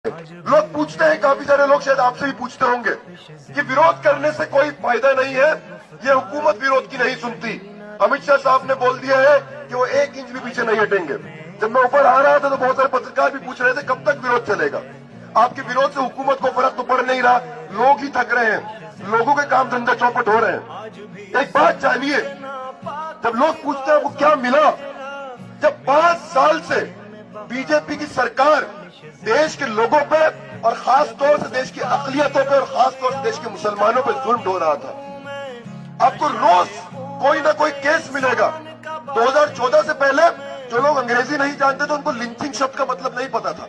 लोग पूछते हैं, काफी सारे लोग शायद आपसे भी पूछते होंगे कि विरोध करने से कोई फायदा नहीं है, ये हुकूमत विरोध की नहीं सुनती। अमित शाह साहब ने बोल दिया है कि वो 1 इंच भी पीछे नहीं हटेंगे। जब मैं ऊपर आ रहा था तो बहुत सारे पत्रकार भी पूछ रहे थे कब तक विरोध चलेगा। आपके विरोध से हुकूमत को फर्क तो पड़ नहीं रहा, लोग ही थक रहे हैं, लोगों के काम धंधे चौपट हो रहे हैं। एक बात जानिए, जब लोग पूछते हैं वो क्या मिला, जब 5 साल से बीजेपी की सरकार देश के लोगों पे और खास तौर से देश की अकलियतों पे और खास तौर से देश के मुसलमानों पे जुल्म ढो रहा था। आपको रोज कोई ना कोई केस मिलेगा। 2014 से पहले जो लोग अंग्रेजी नहीं जानते थे उनको लिंचिंग शब्द का मतलब नहीं पता था,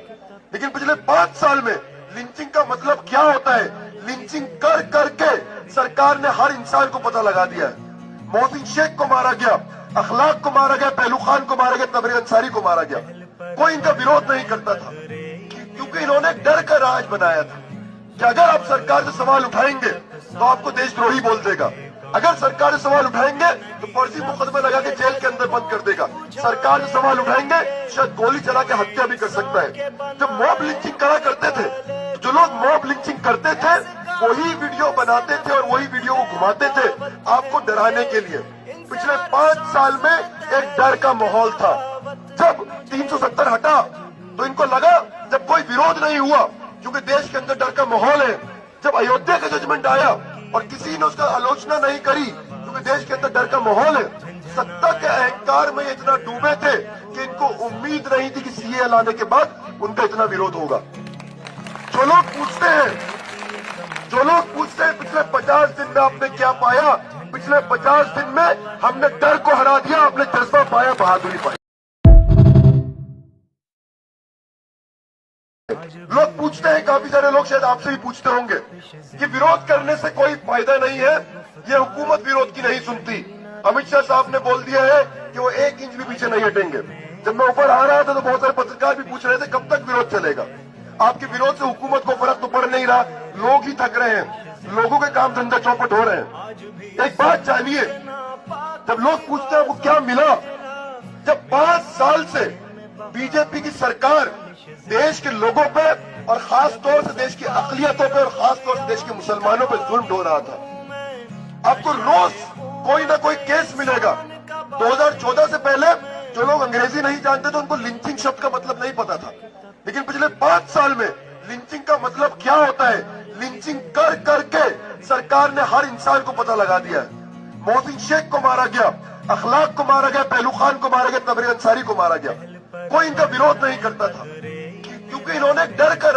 लेकिन पिछले 5 साल में लिंचिंग का मतलब क्या होता है, लिंचिंग कर करके सरकार ने हर इंसान को पता लगा दिया है। मोहसिन शेख को मारा गया, अखलाक को मारा गया, पहलू खान को मारा गया, तबरेज अंसारी को मारा गया। कोई इनका विरोध नहीं करता था क्योंकि इन्होंने डर का राज बनाया था कि अगर आप सरकार से सवाल उठाएंगे तो आपको देशद्रोही बोल देगा, अगर सरकार से सवाल उठाएंगे तो फर्जी मुकदमा लगा के जेल के अंदर बंद कर देगा, सरकार से सवाल उठाएंगे शायद गोली चला के हत्या भी कर सकता है। जब मॉब लिंचिंग करा करते थे तो जो लोग मॉब लिंचिंग करते थे वही वीडियो बनाते थे और वही वीडियो को घुमाते थे आपको डराने के लिए। पिछले 5 साल में एक डर का माहौल था। जब 370 हटा तो इनको लगा जब कोई विरोध नहीं हुआ क्योंकि देश के अंदर डर का माहौल है। जब अयोध्या का जजमेंट आया और किसी ने उसका आलोचना नहीं करी क्योंकि देश के अंदर डर का माहौल है, सत्ता के अहंकार में इतना डूबे थे कि इनको उम्मीद नहीं थी कि सीए लाने के बाद उनका इतना विरोध होगा। जो लोग पूछते हैं पिछले 50 दिन में आपने क्या पाया, पिछले 50 दिन में हमने डर को हरा दिया, आपने जज्बा पाया, बहादुरी पाई। लोग पूछते हैं, काफी सारे लोग शायद आपसे भी पूछते होंगे कि विरोध करने से कोई फायदा नहीं है, ये हुकूमत विरोध की नहीं सुनती। अमित शाह साहब ने बोल दिया है कि वो 1 इंच भी पीछे नहीं हटेंगे। जब मैं ऊपर आ रहा था तो बहुत सारे पत्रकार भी पूछ रहे थे कब तक विरोध चलेगा। आपके विरोध से हुकूमत को फर्क तो पड़ नहीं रहा, लोग ही थक रहे हैं, लोगों के काम धंधे चौपट हो रहे हैं। एक बात जानिए, जब लोग पूछते हैं वो क्या मिला, जब 5 साल से बीजेपी की सरकार देश के लोगों पे और खास तौर से देश की अकलियतों पे और खास तौर से देश के मुसलमानों पे जुल्म ढो रहा था। आपको रोज कोई ना कोई केस मिलेगा। 2014 से पहले जो लोग अंग्रेजी नहीं जानते थे उनको लिंचिंग शब्द का मतलब नहीं पता था, लेकिन पिछले 5 साल में लिंचिंग का मतलब क्या होता है, लिंचिंग कर करके सरकार ने हर इंसान को पता लगा दिया है। मोहसिन शेख को मारा गया, अखलाक को मारा गया, पहलू खान को मारा गया, तबरेज अंसारी को मारा गया। कोई इनका विरोध नहीं करता था क्योंकि इन्होंने डर का